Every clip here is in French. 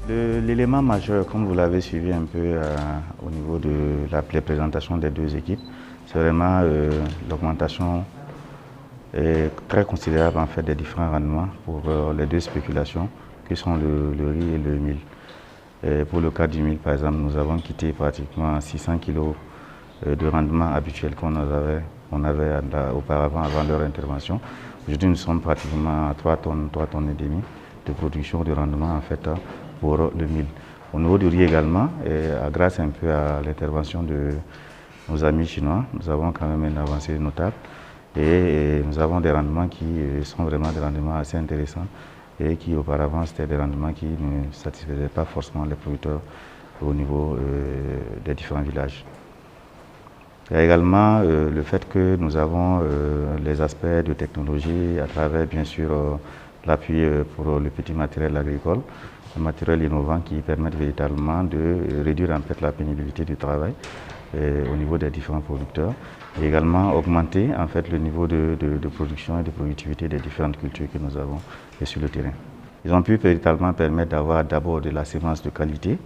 L'élément majeur, comme vous l'avez suivi un peu au niveau de la présentation des deux équipes, c'est vraiment l'augmentation très considérable en fait, des différents rendements pour les deux spéculations, qui sont le riz et le mil. Et pour le cas du mil, par exemple, nous avons quitté pratiquement 600 kg de rendement habituel qu'on avait auparavant avant leur intervention. Aujourd'hui, nous sommes pratiquement à 3 tonnes et demi de production de rendement en fait, pour le mil. Au niveau du riz également, grâce un peu à l'intervention de nos amis chinois, nous avons quand même une avancée notable et nous avons des rendements qui sont vraiment des rendements assez intéressants et qui auparavant c'était des rendements qui ne satisfaisaient pas forcément les producteurs au niveau des différents villages. Il y a également le fait que nous avons les aspects de technologie à travers bien sûr l'appui pour le petit matériel agricole, un matériel innovant qui permet véritablement de réduire en fait la pénibilité du travail au niveau des différents producteurs et également augmenter en fait le niveau de production et de productivité des différentes cultures que nous avons sur le terrain. Ils ont pu véritablement permettre d'avoir d'abord de la semence de qualité,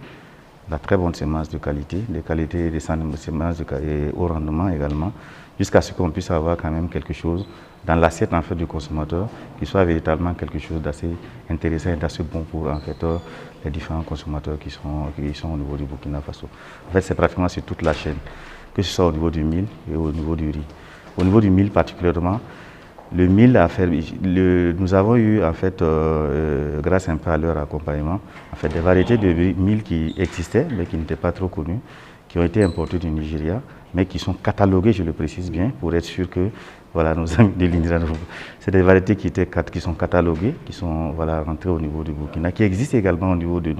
la très bonne semence de qualité, des qualités des semences et haut rendement également, jusqu'à ce qu'on puisse avoir quand même quelque chose dans l'assiette en fait, du consommateur qui soit véritablement quelque chose d'assez intéressant et d'assez bon pour en fait, les différents consommateurs qui sont au niveau du Burkina Faso. En fait, c'est pratiquement sur toute la chaîne, que ce soit au niveau du mil et au niveau du riz. Au niveau du mil particulièrement, le mil nous avons eu en fait, grâce un peu à leur accompagnement, en fait, des variétés de mil qui existaient mais qui n'étaient pas trop connues, qui ont été importées du Nigeria, mais qui sont cataloguées, je le précise bien, pour être sûr que voilà, nos amis de l'INRA, c'est des variétés qui sont cataloguées, qui sont voilà, rentrées au niveau du Burkina, qui existent également au niveau de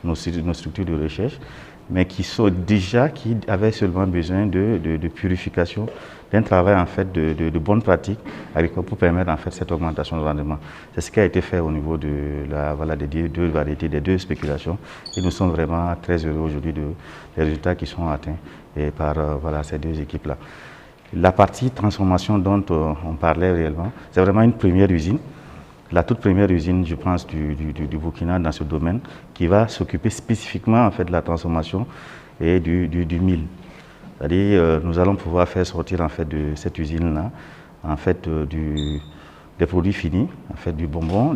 nos structures de recherche, mais qui avaient seulement besoin de purification, d'un travail en fait de bonnes pratiques agricoles pour permettre en fait cette augmentation de rendement. C'est ce qui a été fait au niveau des deux variétés, des deux spéculations, et nous sommes vraiment très heureux aujourd'hui des résultats qui sont atteints par ces deux équipes-là. La partie transformation dont on parlait réellement, c'est vraiment une première usine. La toute première usine, je pense, du Burkina dans ce domaine, qui va s'occuper spécifiquement en fait, de la transformation et du mil. C'est-à-dire, nous allons pouvoir faire sortir en fait, de cette usine-là en fait, des produits finis, en fait, des bonbons,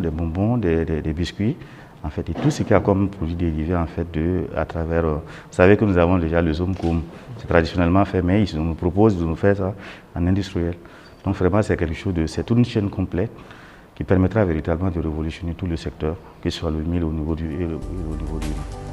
des biscuits, en fait, et tout ce qui a comme produit dérivé en fait, à travers. Vous savez que nous avons déjà le Zomcom, c'est traditionnellement fait, mais ils nous proposent de nous faire ça en industriel. Donc vraiment, c'est quelque chose c'est toute une chaîne complète qui permettra véritablement de révolutionner tout le secteur, que ce soit le mil au niveau du riz.